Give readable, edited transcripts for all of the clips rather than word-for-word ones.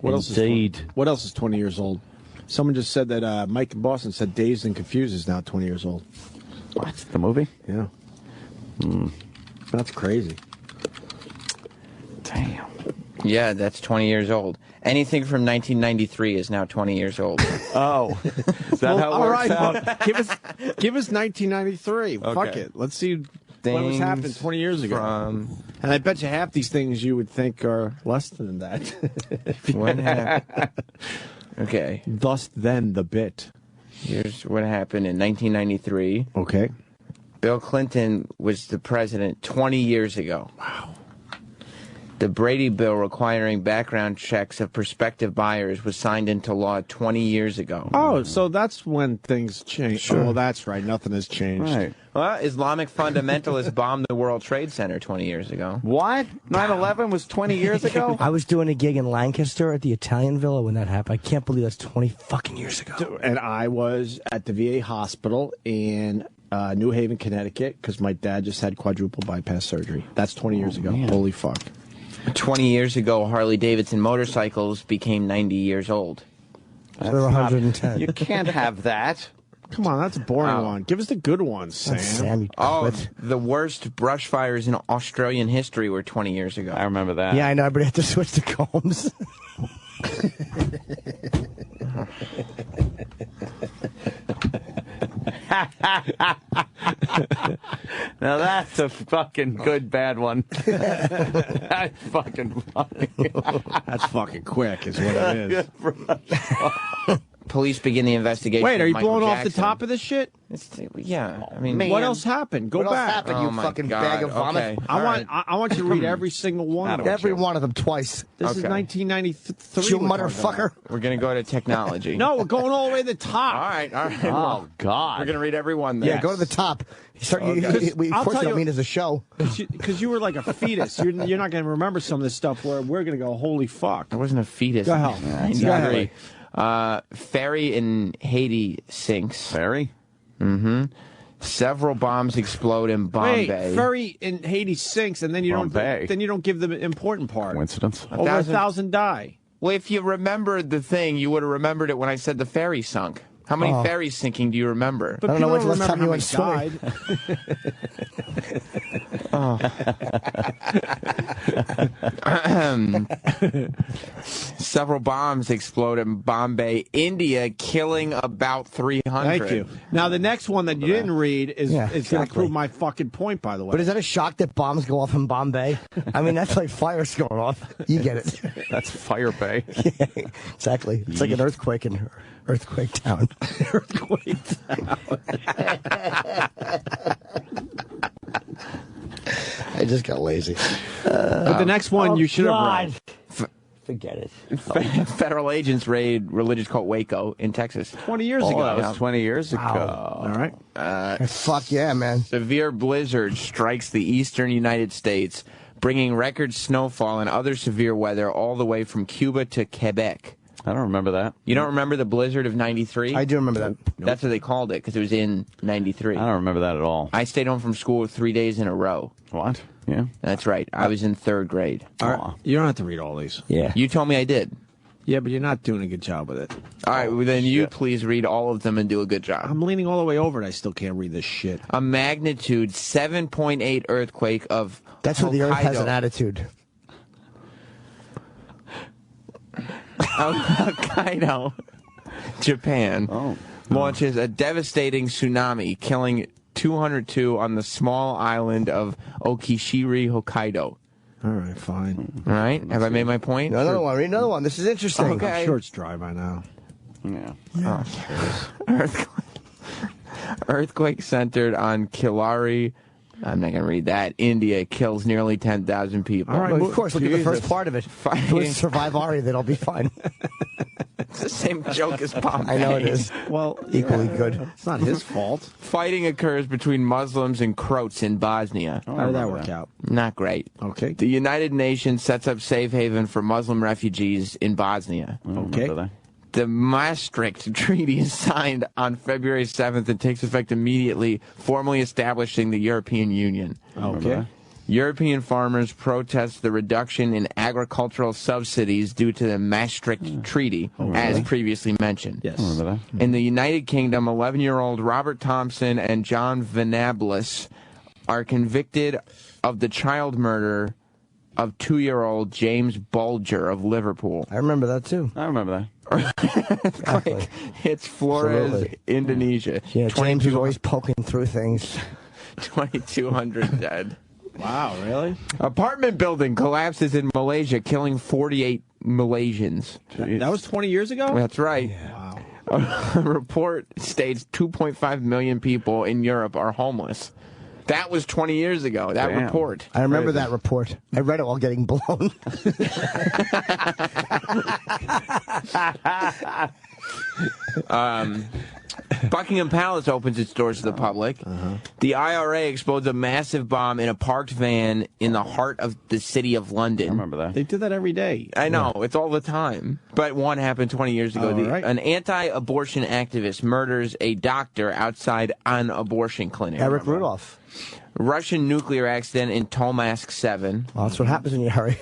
What Indeed. else? What else is 20 years old? Someone just said that Mike in Boston said Dazed and Confused is now 20 years old. What? The movie? Yeah. That's crazy. Damn. Yeah, that's 20 years old. Anything from 1993 is now 20 years old. Oh. Is that how it works out? Well, give us 1993. Okay. Fuck it. Let's see what was happening 20 years ago. And I bet you half these things you would think are less than that. What happened? Okay. Thus then the bit. Here's what happened in 1993. Okay. Bill Clinton was the president 20 years ago. Wow. The Brady Bill requiring background checks of prospective buyers was signed into law 20 years ago. Oh, so that's when things changed. Sure. Oh, that's right. Nothing has changed. Right. Well, Islamic fundamentalists bombed the World Trade Center 20 years ago. What? 9/11 was 20 years ago? I was doing a gig in Lancaster at the Italian Villa when that happened. I can't believe that's 20 fucking years ago. And I was at the VA hospital in New Haven, Connecticut, because my dad just had quadruple bypass surgery. That's 20 years ago. Man. Holy fuck. 20 years ago, Harley-Davidson motorcycles became 90 years old. So they're 110. You can't have that. Come on, that's a boring one. Give us the good ones, Sam. Sam, you Oh, quit. the worst brush fires in Australian history were 20 years ago. I remember that. Yeah, I know, but I had to switch to combs. Now that's a fucking good bad one. That's fucking funny. That's fucking quick, is what it is. Police begin the investigation. Wait, are of you Michael blowing off the Jackson. top of this shit? Yeah, I mean, What else happened? Go What else back. happened, you Oh, my fucking God. bag of vomit? Okay. I want you to read every single one of them. Every one of them twice. This is Okay. 1993. You we're talking motherfucker. about. We're going to go to technology. No, we're going all the way to the top. All right. Oh, God. We're going to read every one then. Yeah, go to the top. We, I'll of course, tell don't you- mean as a show. Because you were like a fetus. You're not going to remember some of this stuff where we're going to go, holy fuck. I wasn't a fetus. Go ahead. Exactly. Ferry in Haiti sinks. Ferry? Mm-hmm. Several bombs explode in Bombay. Wait, ferry in Haiti sinks, and then you Bombay. don't give the important part. Coincidence? Over 1,000 die. Well, if you remembered the thing, you would have remembered it when I said the ferry sunk. How many ferries sinking do you remember? But I don't know people when's the last time remember you how went many died. Several bombs explode in Bombay, India, killing about 300. Thank you. Now, the next one that you didn't read is going to exactly. prove my fucking point, by the way. But is that a shock that bombs go off in Bombay? I mean, that's like fires going off. You get it. That's Fire Bay. Yeah, exactly. It's like an earthquake in Earthquake Town. Earthquake Town. I just got lazy. But the next one you should have read. Forget it. Federal agents raid religious cult Waco in Texas. 20 years Oh, ago. that was 20 years ago. All right. Fuck yeah, man. Severe blizzard strikes the eastern United States, bringing record snowfall and other severe weather all the way from Cuba to Quebec. I don't remember that. You don't remember the blizzard of 93? I do remember that. That's what they called it, because it was in 93. I don't remember that at all. I stayed home from school 3 days in a row. What? Yeah. That's right. I was in 3rd grade. All right. You don't have to read all these. Yeah. You told me I did. Yeah, but you're not doing a good job with it. All right, well, then you please read all of them and do a good job. I'm leaning all the way over it. I still can't read this shit. A magnitude 7.8 earthquake of That's where the earth has Hokkaido. an attitude. Hokkaido, Japan, launches a devastating tsunami, killing 202 on the small island of Okishiri, Hokkaido. All right, fine. All right, have I made my point? Another one. Read another one. This is interesting. Okay. I'm sure it's dry by now. Yeah. Earthquake centered on Kilari. I'm not going to read that. India kills nearly 10,000 people. All right, Well, of course, look at the first Jesus. part of it. Fighting. Survive Ari, then I'll be fine. It's the same joke as Bombay. I know it is. Well, Equally good. it's not his fault. Fighting occurs between Muslims and Croats in Bosnia. How did that work out? Not great. Okay. The United Nations sets up safe haven for Muslim refugees in Bosnia. Okay. The Maastricht Treaty is signed on February 7th and takes effect immediately, formally establishing the European Union. Okay. European farmers protest the reduction in agricultural subsidies due to the Maastricht Treaty, as previously mentioned. Yes. In the United Kingdom, 11-year-old Robert Thompson and John Venablis are convicted of the child murder of 2-year-old James Bulger of Liverpool. I remember that, too. I remember that. It's Flores, Absolutely. Indonesia. Yeah, James was always poking through things. 2,200 dead. Wow, really? Apartment building collapses in Malaysia, killing 48 Malaysians. That was 20 years ago? That's right. Wow. A report states 2.5 million people in Europe are homeless. That was 20 years ago, that Damn. report. I remember that report. I read it while getting blown. Buckingham Palace opens its doors to the public. The IRA explodes a massive bomb in a parked van in the heart of the city of London. I remember that. They did that every day. I know, it's all the time. But one happened 20 years ago. Right. An anti-abortion activist murders a doctor outside an abortion clinic. Eric Rudolph. Russian nuclear accident in Tomask 7. Well, that's what happens when you hurry.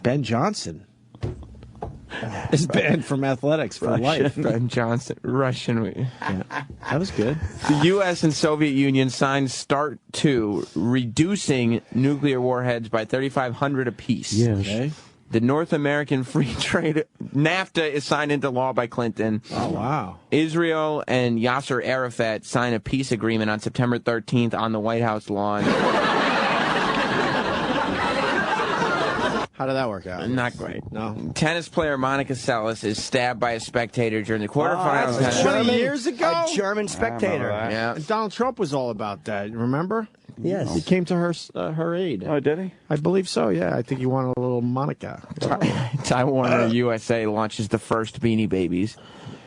Ben Johnson is banned from athletics for life. Ben Johnson, Russian. Yeah. That was good. The U.S. and Soviet Union signed START 2, reducing nuclear warheads by 3,500 apiece. Okay. The North American Free Trade NAFTA is signed into law by Clinton. Oh, wow. Israel and Yasser Arafat sign a peace agreement on September 13th on the White House lawn. How did that work out? Not great. No. Tennis player Monica Seles is stabbed by a spectator during the quarterfinals. that's 20 years ago? A German spectator. Yeah. Donald Trump was all about that. Remember? Yes. He came to her aid. Oh, did he? I believe so. Yeah, I think he wanted a little Monica. Taiwan USA launches the first Beanie Babies.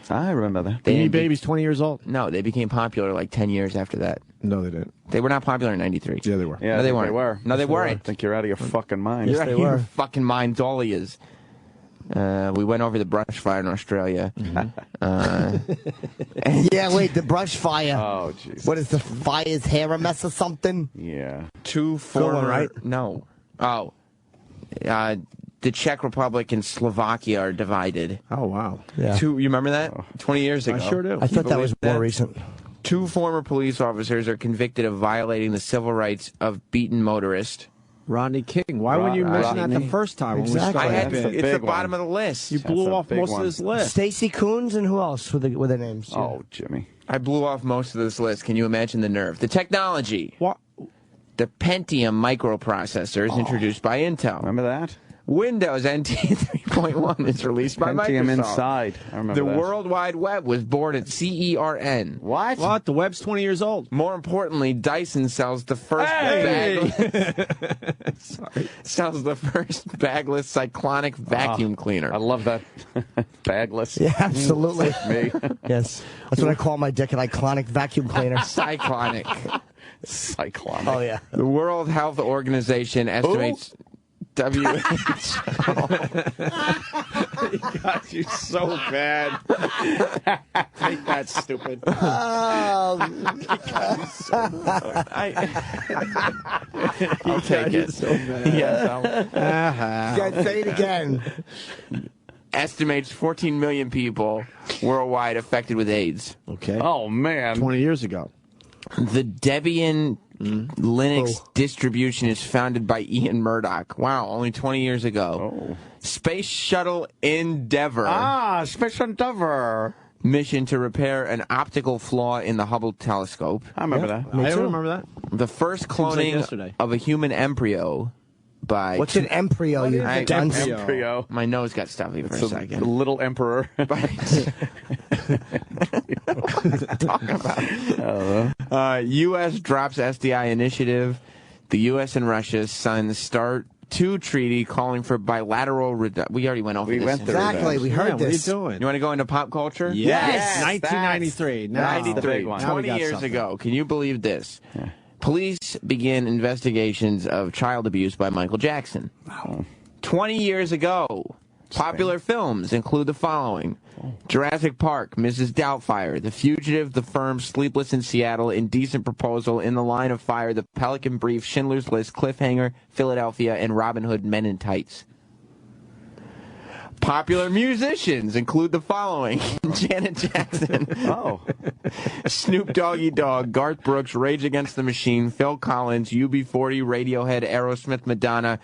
I remember that. Beanie Baby's 20 years old. No, they became popular like 10 years after that. No, they didn't. They were not popular in 93. Yeah, they were. Yeah, No, they I think weren't. They were. No, they weren't. I think you're out of your fucking mind. You're out they of your were. fucking mind, all he is. We went over the brush fire in Australia. Yeah, wait, the brush fire. Oh, jeez. What is the fire's hair a mess or something? Yeah. Two former... right? No. Oh. The Czech Republic and Slovakia are divided. Oh, wow. Yeah. You remember that? 20 years ago. I sure do. I thought that was believe more that? recent. Two former police officers are convicted of violating the civil rights of beaten motorist. Rodney King. Why wouldn't you mention that Rodney. the first time when we Exactly. started? It's That's a the big bottom one. of the list. You blew That's a off big most one. of this list. Stacy Coons and who else were their names? Oh, Jimmy. I blew off most of this list. Can you imagine the nerve? The technology. What? The Pentium microprocessor is introduced by Intel. Remember that? Windows NT 3.1 is released by Pentium Microsoft. Inside. I remember The that. World Wide Web was born at CERN. What? What? The web's 20 years old. More importantly, Dyson sells the first sells the first bagless cyclonic vacuum cleaner. I love that. Bagless. Yeah, absolutely. Me. Yes. That's what I call my dick, an iconic vacuum cleaner. Cyclonic. Cyclonic. Oh, yeah. The World Health Organization estimates WHO. He got you so bad. Take that, stupid. I'll take it. So bad. Yes, Yeah, say it again. estimates 14 million people worldwide affected with AIDS. Okay. Oh, man. 20 years ago. The Debian Linux distribution is founded by Ian Murdoch. Wow, only 20 years ago. Oh. Space Shuttle Endeavour. Space Endeavour. Mission to repair an optical flaw in the Hubble telescope. I remember that. I remember that. The first like cloning yesterday. of a human embryo by... What's an embryo, you I- dunce? embryo? Embryo. My nose got stuffy for a The second. little emperor. Talk about U.S. drops SDI initiative. The U.S. and Russia signed the START 2 treaty calling for bilateral We already went over We this. went through Exactly, we Yeah, heard what are you this. doing? You want to go into pop culture? Yes. Yes, 1993. Now, that's the big one. Now we 20 got years something. ago. Can you believe this? Police began investigations of child abuse by Michael Jackson. 20 years ago. Popular films include the following. Jurassic Park, Mrs. Doubtfire, The Fugitive, The Firm, Sleepless in Seattle, Indecent Proposal, In the Line of Fire, The Pelican Brief, Schindler's List, Cliffhanger, Philadelphia, and Robin Hood Men in Tights. Popular musicians include the following: Janet Jackson, Snoop Doggy Dogg, Garth Brooks, Rage Against the Machine, Phil Collins, UB40, Radiohead, Aerosmith, Madonna,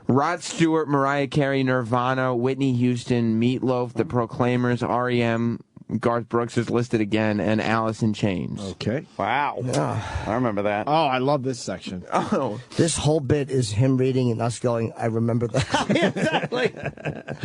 Rod Stewart, Mariah Carey, Nirvana, Whitney Houston, Meatloaf, The Proclaimers, R.E.M., Garth Brooks is listed again, and Alice in Chains. Okay. Wow. I remember that. Oh, I love this section. This whole bit is him reading and us going, I remember that. Exactly.